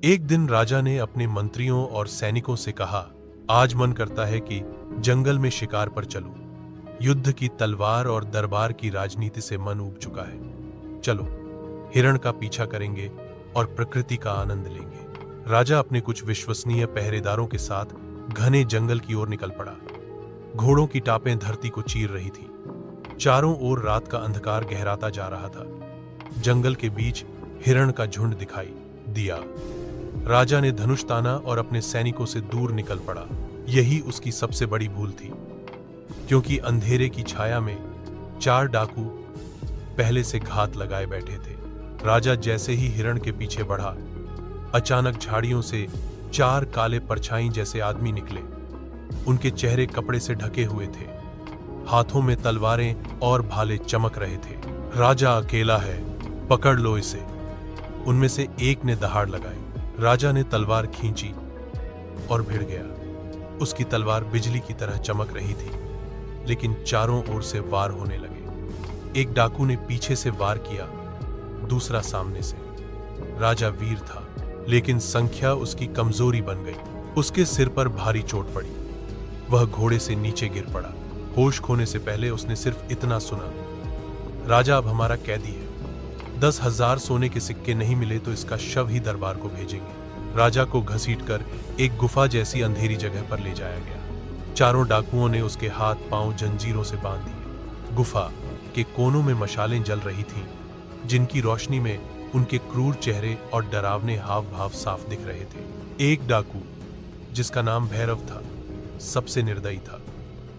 एक दिन राजा ने अपने मंत्रियों और सैनिकों से कहा, आज मन करता है कि जंगल में शिकार पर चलूं। युद्ध की तलवार और दरबार की राजनीति से मन ऊब चुका है। चलो हिरण का पीछा करेंगे और प्रकृति का आनंद लेंगे। राजा अपने कुछ विश्वसनीय पहरेदारों के साथ घने जंगल की ओर निकल पड़ा। घोड़ों की टापें धरती को चीर रही थी। चारों ओर रात का अंधकार गहराता जा रहा था। जंगल के बीच हिरण का झुंड दिखाई दिया। राजा ने धनुष ताना और अपने सैनिकों से दूर निकल पड़ा। यही उसकी सबसे बड़ी भूल थी, क्योंकि अंधेरे की छाया में 4 डाकू पहले से घात लगाए बैठे थे। राजा जैसे ही हिरण के पीछे बढ़ा, अचानक झाड़ियों से 4 काले परछाई जैसे आदमी निकले। उनके चेहरे कपड़े से ढके हुए थे। हाथों में तलवारें और भाले चमक रहे थे। राजा अकेला है, पकड़ लो इसे, उनमें से एक ने दहाड़ लगाई। राजा ने तलवार खींची और भिड़ गया। उसकी तलवार बिजली की तरह चमक रही थी, लेकिन चारों ओर से वार होने लगे। एक डाकू ने पीछे से वार किया, दूसरा सामने से। राजा वीर था, लेकिन संख्या उसकी कमजोरी बन गई। उसके सिर पर भारी चोट पड़ी। वह घोड़े से नीचे गिर पड़ा। होश खोने से पहले उसने सिर्फ इतना सुना, राजा अब हमारा कैदी है। 10,000 सोने के सिक्के नहीं मिले तो इसका शव ही दरबार को भेजेंगे। राजा को घसीटकर एक गुफा जैसी अंधेरी जगह पर ले जाया गया। चारों डाकुओं ने उसके हाथ पांव जंजीरों से बांध दिए। गुफा के कोनों में मशालें जल रही थीं, जिनकी रोशनी में उनके क्रूर चेहरे और डरावने हाव भाव साफ दिख रहे थे। एक डाकू, जिसका नाम भैरव था, सबसे निर्दयी था।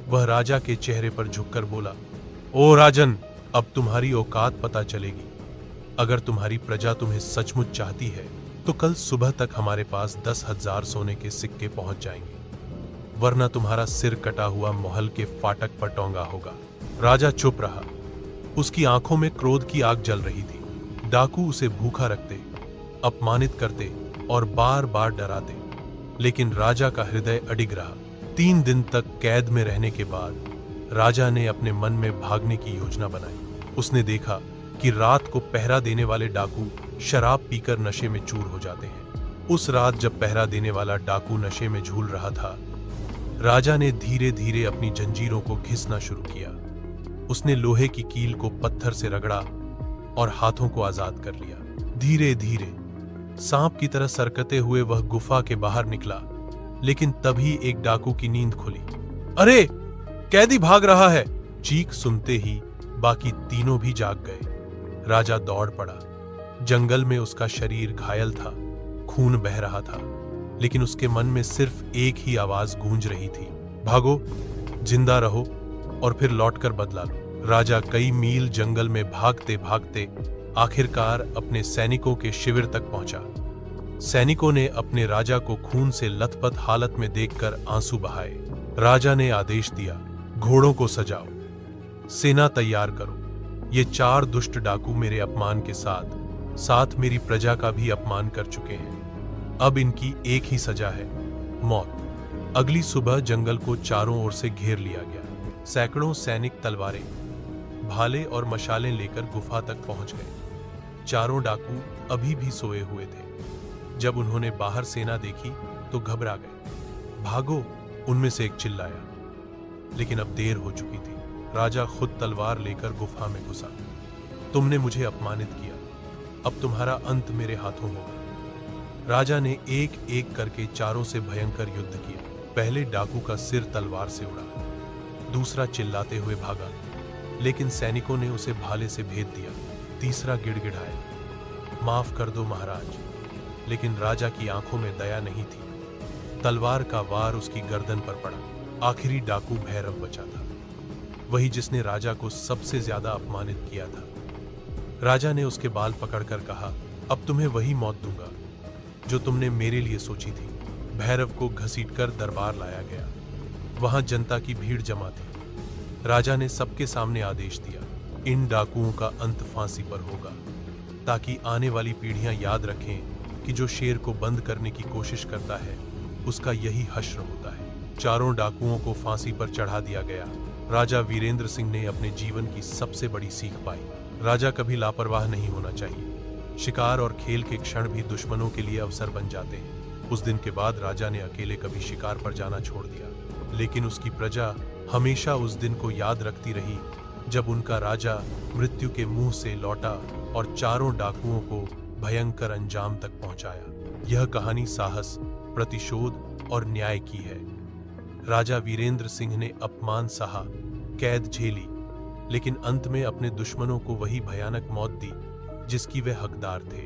वह राजा के चेहरे पर झुककर बोला, ओ राजन, अब तुम्हारी औकात पता चलेगी। अगर तुम्हारी प्रजा तुम्हें सचमुच चाहती है तो कल सुबह तक हमारे पास 10,000 सोने के सिक्के पहुंच जाएंगे, वरना तुम्हारा सिर कटा हुआ महल के फाटक पर टोंगा होगा। राजा चुप रहा। उसकी आंखों में क्रोध की आग जल रही थी। डाकू उसे भूखा रखते, अपमानित करते और बार बार डराते, लेकिन राजा का हृदय अडिग रहा। 3 दिन तक कैद में रहने के बाद राजा ने अपने मन में भागने की योजना बनाई। उसने देखा कि रात को पहरा देने वाले डाकू शराब पीकर नशे में चूर हो जाते हैं। उस रात जब पहरा देने वाला डाकू नशे में झूल रहा था, राजा ने धीरे धीरे अपनी जंजीरों को घिसना शुरू किया। उसने लोहे की कील को पत्थर से रगड़ा और हाथों को आजाद कर लिया। धीरे धीरे सांप की तरह सरकते हुए वह गुफा के बाहर निकला, लेकिन तभी एक डाकू की नींद खुली। अरे, कैदी भाग रहा है! चीख सुनते ही बाकी तीनों भी जाग गए। राजा दौड़ पड़ा। जंगल में उसका शरीर घायल था, खून बह रहा था, लेकिन उसके मन में सिर्फ एक ही आवाज गूंज रही थी, भागो, जिंदा रहो और फिर लौटकर बदला लो। राजा कई मील जंगल में भागते भागते आखिरकार अपने सैनिकों के शिविर तक पहुंचा। सैनिकों ने अपने राजा को खून से लथपथ हालत में देखकर आंसू बहाए। राजा ने आदेश दिया, घोड़ों को सजाओ, सेना तैयार करो। ये 4 दुष्ट डाकू मेरे अपमान के साथ साथ मेरी प्रजा का भी अपमान कर चुके हैं। अब इनकी एक ही सजा है, मौत। अगली सुबह जंगल को चारों ओर से घेर लिया गया। सैकड़ों सैनिक तलवारें, भाले और मशालें लेकर गुफा तक पहुंच गए। चारों डाकू अभी भी सोए हुए थे। जब उन्होंने बाहर सेना देखी तो घबरा गए। भागो, उनमें से एक चिल्लाया, लेकिन अब देर हो चुकी थी। राजा खुद तलवार लेकर गुफा में घुसा। तुमने मुझे अपमानित किया, अब तुम्हारा अंत मेरे हाथों होगा। राजा ने एक एक करके चारों से भयंकर युद्ध किया। पहले डाकू का सिर तलवार से उड़ा, दूसरा चिल्लाते हुए भागा, लेकिन सैनिकों ने उसे भाले से भेद दिया। तीसरा गिड़गिड़ाया, माफ कर दो महाराज, लेकिन राजा की आंखों में दया नहीं थी। तलवार का वार उसकी गर्दन पर पड़ा। आखिरी डाकू भैरव बचा था, वही जिसने राजा को सबसे ज्यादा अपमानित किया था। राजा ने उसके बाल पकड़कर कहा, अब तुम्हें वही मौत दूंगा जो तुमने मेरे लिए सोची थी। भैरव को घसीटकर दरबार लाया गया। वहां जनता की भीड़ जमा थी। राजा ने सबके सामने आदेश दिया, इन डाकुओं का अंत फांसी पर होगा, ताकि आने वाली पीढ़ियां याद रखें कि जो शेर को बंद करने की कोशिश करता है उसका यही हश्र होता है। चारों डाकुओं को फांसी पर चढ़ा दिया गया। राजा वीरेंद्र सिंह ने अपने जीवन की सबसे बड़ी सीख पाई, राजा कभी लापरवाह नहीं होना चाहिए। शिकार और खेल के क्षण भी दुश्मनों के लिए अवसर बन जाते हैं। उस दिन के बाद राजा ने अकेले कभी शिकार पर जाना छोड़ दिया, लेकिन उसकी प्रजा हमेशा उस दिन को याद रखती रही जब उनका राजा मृत्यु के मुंह से लौटा और चारों डाकुओं को भयंकर अंजाम तक पहुंचाया। यह कहानी साहस, प्रतिशोध और न्याय की है। राजा वीरेंद्र सिंह ने अपमान सहा, कैद झेली, लेकिन अंत में अपने दुश्मनों को वही भयानक मौत दी जिसकी वे हकदार थे।